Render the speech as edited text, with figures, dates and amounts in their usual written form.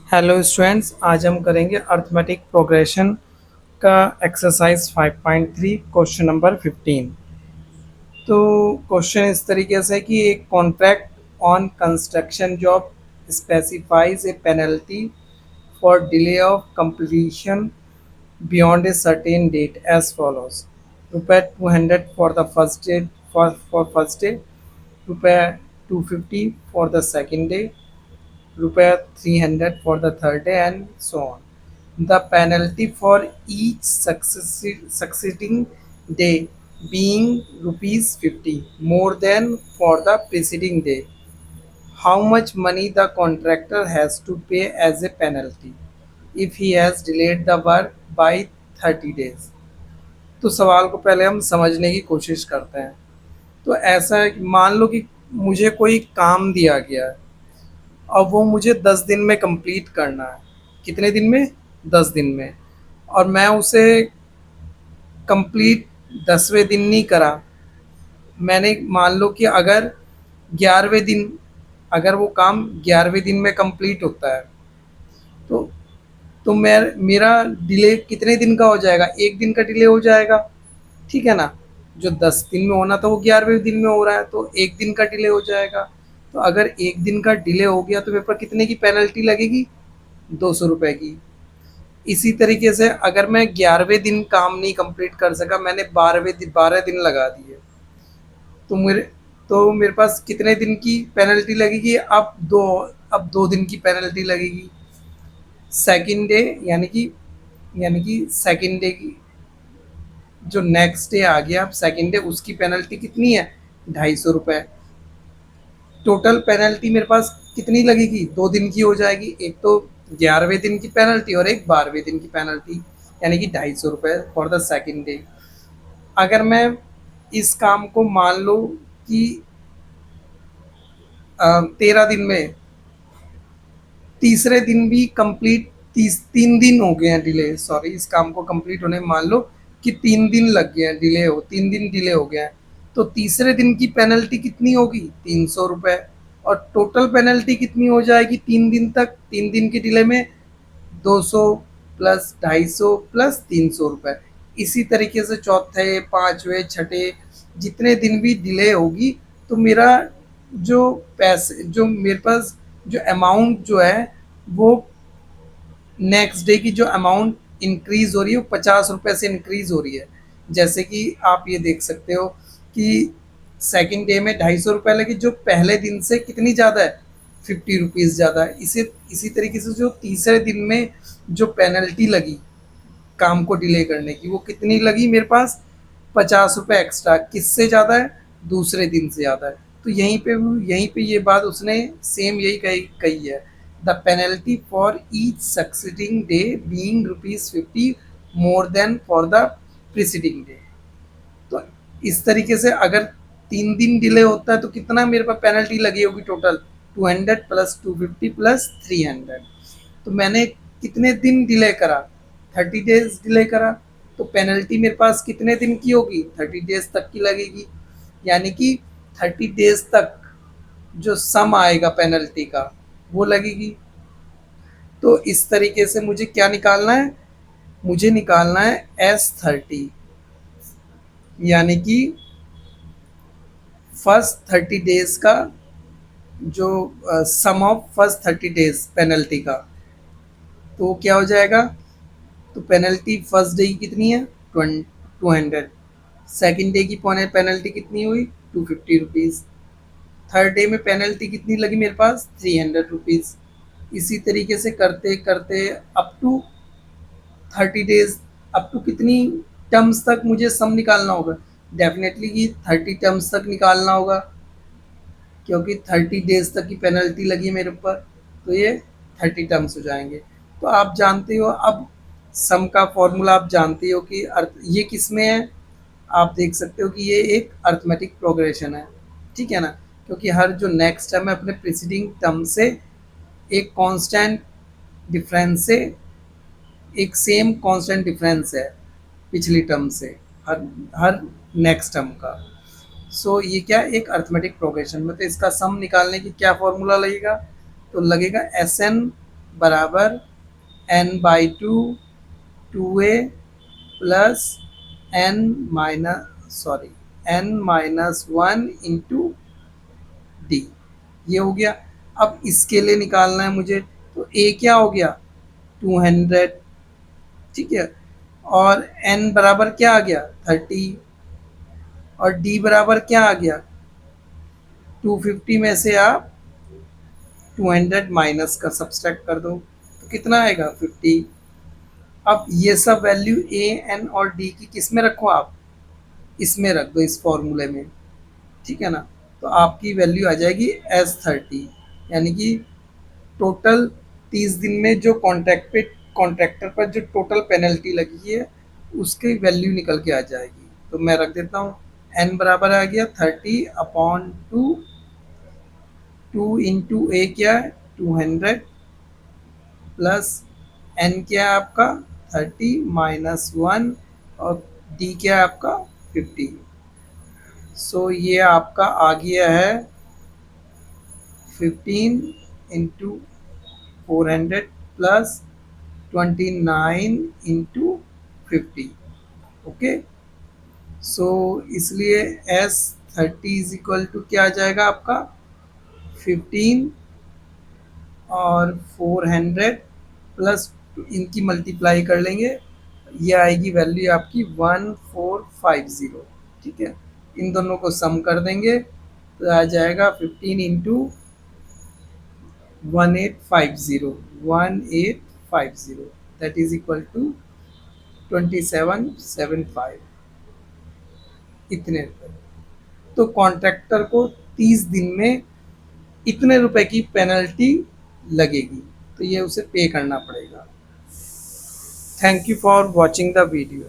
Hello students, आज हम करेंगे अर्थमेटिक प्रोग्रेशन का एक्सरसाइज 5.3 क्वेश्चन नंबर 15। तो क्वेश्चन इस तरीके से कि एक contract on construction job specifies a penalty for delay of completion beyond a certain date as follows: रुपये 200 for the first day, for first day, रुपये 250 फॉर द सेकेंड डे, रुपया 300 for the third day, and so on. The penalty for each succeeding day being rupees 50 more than for the preceding day. How much money the contractor has to pay as a penalty if he has delayed the work by 30 days? तो सवाल को पहले हम समझने की कोशिश करते हैं। तो ऐसा है कि मान लो कि मुझे कोई काम दिया गया है, अब वो मुझे 10 दिन में कंप्लीट करना है। कितने दिन में? 10 दिन में। और मैं उसे कंप्लीट 10वें दिन नहीं करा। मैंने मान लो कि अगर 11वें दिन, अगर वो काम 11वें दिन में कंप्लीट होता है, तो मैं मेरा डिले कितने दिन का हो जाएगा? 1 दिन का डिले हो जाएगा। ठीक है ना? जो 10 दिन में होना था वो 11वें दिन में हो रहा है, तो 1 दिन का डिले हो जाएगा। तो अगर 1 दिन का डिले हो गया तो मेरे पर कितने की पेनल्टी लगेगी? 200 रुपये की। इसी तरीके से अगर मैं 11वें दिन काम नहीं कंप्लीट कर सका, मैंने 12 दिन लगा दिए, तो मेरे पास कितने दिन की पेनल्टी लगेगी? अब 2 दिन की पेनल्टी लगेगी। सेकंड डे यानी कि सेकंड डे की जो नेक्स्ट डे आ गया, अब सेकंड डे उसकी पेनल्टी कितनी है? 250 रुपये। टोटल पेनल्टी मेरे पास कितनी लगेगी? 2 दिन की हो जाएगी। एक तो 11वें दिन की पेनल्टी और एक 12वें दिन की पेनल्टी, यानी कि 250 रुपये फॉर द सेकेंड डे। अगर मैं इस काम को मान लो कि 13 दिन में, तीसरे दिन भी कंप्लीट, 3 दिन हो गए हैं डिले, सॉरी, इस काम को कंप्लीट होने में मान लो कि 3 दिन लग गए हैं, 3 दिन डिले हो गया है, तो तीसरे दिन की पेनल्टी कितनी होगी? 300 रुपये। और टोटल पेनल्टी कितनी हो जाएगी 3 दिन तक? 3 दिन के डिले में 200 प्लस 250 प्लस 300 रुपये। इसी तरीके से चौथे, पाँचवें, छठे, जितने दिन भी डिले होगी, तो मेरा जो पैसे, जो मेरे पास जो अमाउंट जो है, वो नेक्स्ट डे की जो अमाउंट इंक्रीज हो रही है वो 50 रुपये से इंक्रीज हो रही है। जैसे कि आप ये देख सकते हो कि सेकेंड डे में 250 रुपये लगे, जो पहले दिन से कितनी ज़्यादा है? 50 रुपीज़ ज़्यादा है। इसी तरीके से जो तीसरे दिन में जो पेनल्टी लगी काम को डिले करने की, वो कितनी लगी मेरे पास? 50 रुपये एक्स्ट्रा। किससे ज़्यादा है? दूसरे दिन से ज़्यादा है। तो यहीं पे ये बात उसने सेम यही कही है: the penalty for each succeeding day being ₹50 more than for the preceding day. तो इस तरीके से अगर 3 दिन डिले होता है तो कितना मेरे पास पेनल्टी लगी होगी टोटल? 200 plus 250 plus 300। तो मैंने कितने दिन डिले करा? 30 डेज डिले करा। तो पेनल्टी मेरे पास कितने दिन की होगी? 30 डेज तक की लगेगी। यानी कि 30 डेज तक जो सम आएगा पेनल्टी का, वो लगेगी। तो इस तरीके से मुझे क्या निकालना है? मुझे निकालना है S30, यानी कि फर्स्ट 30 डेज का जो सम ऑफ फर्स्ट 30 डेज पेनल्टी का, तो वो क्या हो जाएगा? तो पेनल्टी फर्स्ट डे की कितनी है? 200। सेकेंड डे की पेनल्टी कितनी हुई? 250 रुपीज़। थर्ड डे में पेनल्टी कितनी लगी मेरे पास? 300 रुपीज़। इसी तरीके से करते करते up to 30 days, up to कितनी टर्म्स तक मुझे सम निकालना होगा? डेफिनेटली कि 30 टर्म्स तक निकालना होगा, क्योंकि 30 डेज तक की पेनल्टी लगी मेरे ऊपर, तो ये 30 टर्म्स हो जाएंगे। तो आप जानते हो अब सम का फॉर्मूला, आप जानते हो कि ये किस में है? आप देख सकते हो कि ये एक अर्थमेटिक प्रोग्रेशन है। ठीक है ना? क्योंकि हर जो नेक्स्ट टर्म है अपने प्रीसीडिंग टर्म से एक कांस्टेंट डिफरेंस से, एक सेम कांस्टेंट डिफरेंस है पिछली टर्म से, हर हर नेक्स्ट टर्म का। सो ये क्या, एक अर्थमेटिक प्रोग्रेशन में, तो इसका सम निकालने की क्या फॉर्मूला लगेगा? तो लगेगा SN बराबर n/2 2a plus n-1 into D. ये हो गया। अब इसके लिए निकालना है मुझे, तो ए क्या हो गया 200, ठीक है, और एन बराबर क्या आ गया 30, और डी बराबर क्या आ गया 250 में से आप 200 माइनस कर सब्सट्रैक्ट कर दो तो कितना आएगा 50। अब ये सब वैल्यू ए एन और डी की किस में रखो आप, इसमें रख दो इस फॉर्मूले में, ठीक है ना। तो आपकी वैल्यू आ जाएगी S30, यानी कि टोटल 30 दिन में जो कॉन्ट्रैक्टर पर जो टोटल पेनल्टी लगी है उसकी वैल्यू निकल के आ जाएगी। तो मैं रख देता हूँ n बराबर आ गया 30/2, 2 इंटू ए क्या है 200 प्लस n क्या है आपका 30 - 1 और d क्या है आपका 50। सो ये आपका आ गया है 15 इंटू 400 प्लस 29 इंटू 50। ओके, सो इसलिए S30 इज इक्वल टू क्या आ जाएगा आपका 15 और 400 प्लस इनकी मल्टीप्लाई कर लेंगे, ये आएगी वैल्यू आपकी 1450, ठीक है। इन दोनों को सम कर देंगे तो आ जाएगा 15 into 1850 that is equal to 2775, इतने रुपए। तो कॉन्ट्रैक्टर को 30 दिन में इतने रुपए की पेनल्टी लगेगी, तो ये उसे पे करना पड़ेगा। Thank you for watching the video.